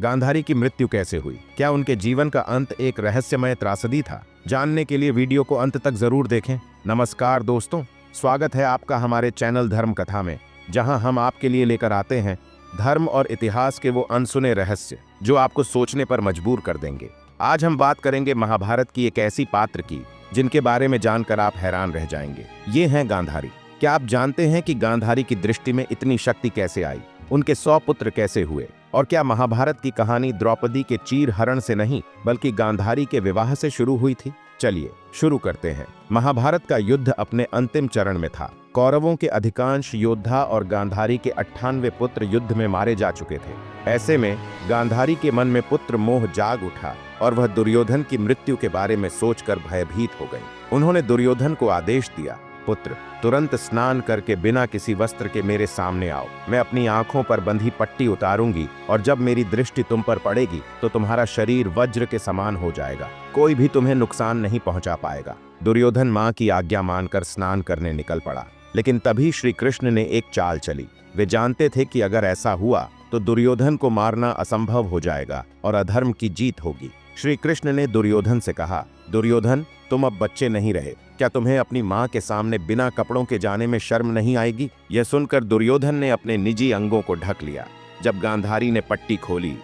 गांधारी की मृत्यु कैसे हुई? क्या उनके जीवन का अंत एक रहस्यमय त्रासदी था? जानने के लिए वीडियो को अंत तक जरूर देखें। नमस्कार दोस्तों, स्वागत है आपका हमारे चैनल धर्म कथा में, जहां हम आपके लिए लेकर आते हैं धर्म और इतिहास के वो अनसुने रहस्य जो आपको सोचने पर मजबूर कर देंगे। आज हम बात करेंगे महाभारत की एक ऐसी पात्र की जिनके बारे में जानकर आप हैरान रह जाएंगे। ये हैं गांधारी। क्या आप जानते हैं कि गांधारी की दृष्टि में इतनी शक्ति कैसे आई? उनके 100 पुत्र कैसे हुए? और क्या महाभारत की कहानी द्रौपदी के चीर हरण से नहीं बल्कि गांधारी के विवाह से शुरू हुई थी? चलिए शुरू करते हैं। महाभारत का युद्ध अपने अंतिम चरण में था। कौरवों के अधिकांश योद्धा और गांधारी के 98 पुत्र युद्ध में मारे जा चुके थे। ऐसे में गांधारी के मन में पुत्र मोह जाग उठा और वह दुर्योधन की मृत्यु के बारे में सोचकर भयभीत हो गई। उन्होंने दुर्योधन को आदेश दिया, पुत्र, तुरंत स्नान करके बिना किसी वस्त्र के मेरे सामने आओ। मैं अपनी आंखों पर बंधी पट्टी उतारूंगी और जब मेरी दृष्टि तुम पर पड़ेगी तो तुम्हारा शरीर वज्र के समान हो जाएगा। कोई भी तुम्हें नुकसान नहीं पहुंचा पाएगा। दुर्योधन मां की आज्ञा मानकर स्नान करने निकल पड़ा। लेकिन तभी श्री कृष्ण ने एक चाल चली। वे जानते थे कि अगर ऐसा हुआ तो दुर्योधन को मारना असंभव हो जाएगा और अधर्म की जीत होगी। श्री कृष्ण ने दुर्योधन से कहा, दुर्योधन, तुम अब बच्चे नहीं रहे। क्या तुम्हें अपनी मां के सामने बिना कपड़ों के जाने में शर्म नहीं आएगी? यह सुनकर दुर्योधन ने अपने निजी अंगों को ढक लिया। जब गांधारी ने पट्टी खोली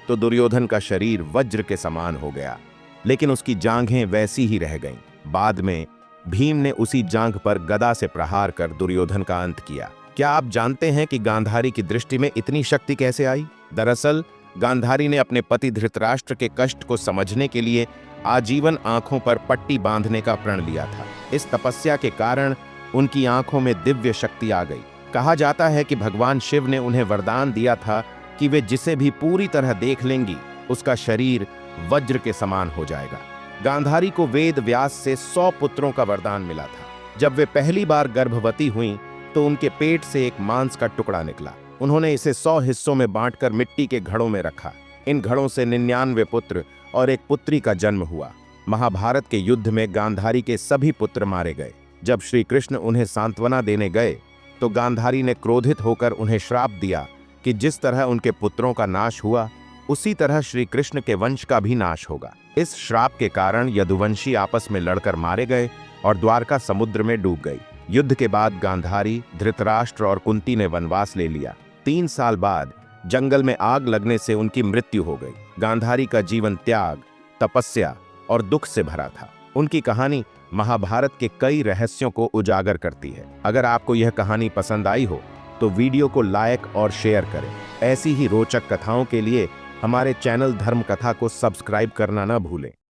तो दुर्योधन का शरीर वज्र के समान हो गया, लेकिन उसकी जांघें वैसी ही रह गईं। बाद में भीम ने उसी जांघ पर गदा से प्रहार कर दुर्योधन का अंत किया। क्या आप जानते हैं कि गांधारी की दृष्टि में इतनी शक्ति कैसे आई? दरअसल गांधारी ने अपने पति धृतराष्ट्र के कष्ट को समझने के लिए आजीवन आंखों पर पट्टी बांधने का प्रण लिया था। इस तपस्या के कारण उनकी आंखों में दिव्य शक्ति आ गई। कहा जाता है कि भगवान शिव ने उन्हें वरदान दिया था कि वे जिसे भी पूरी तरह देख लेंगी उसका शरीर वज्र के समान हो जाएगा। गांधारी को वेद व्यास से 100 पुत्रों का वरदान मिला था। जब वे पहली बार गर्भवती हुईं तो उनके पेट से एक मांस का टुकड़ा निकला। उन्होंने इसे 100 हिस्सों में बांटकर मिट्टी के घड़ों में रखा। इन घड़ों से 99 पुत्र और एक पुत्री का जन्म हुआ। महाभारत के युद्ध में गांधारी के सभी पुत्र मारे गए। जब श्री कृष्ण उन्हें सांत्वना देने गए तो गांधारी ने क्रोधित होकर उन्हें श्राप दिया कि जिस तरह उनके पुत्रों का नाश हुआ उसी तरह श्री कृष्ण के वंश का भी नाश होगा। इस श्राप के कारण यदुवंशी आपस में लड़कर मारे गए और द्वारका समुद्र में डूब गई। युद्ध के बाद गांधारी, धृतराष्ट्र और कुंती ने वनवास ले लिया। 3 साल बाद जंगल में आग लगने से उनकी मृत्यु हो गई। गांधारी का जीवन त्याग, तपस्या और दुख से भरा था। उनकी कहानी महाभारत के कई रहस्यों को उजागर करती है। अगर आपको यह कहानी पसंद आई हो तो वीडियो को लाइक और शेयर करें। ऐसी ही रोचक कथाओं के लिए हमारे चैनल धर्म कथा को सब्सक्राइब करना न भूलें।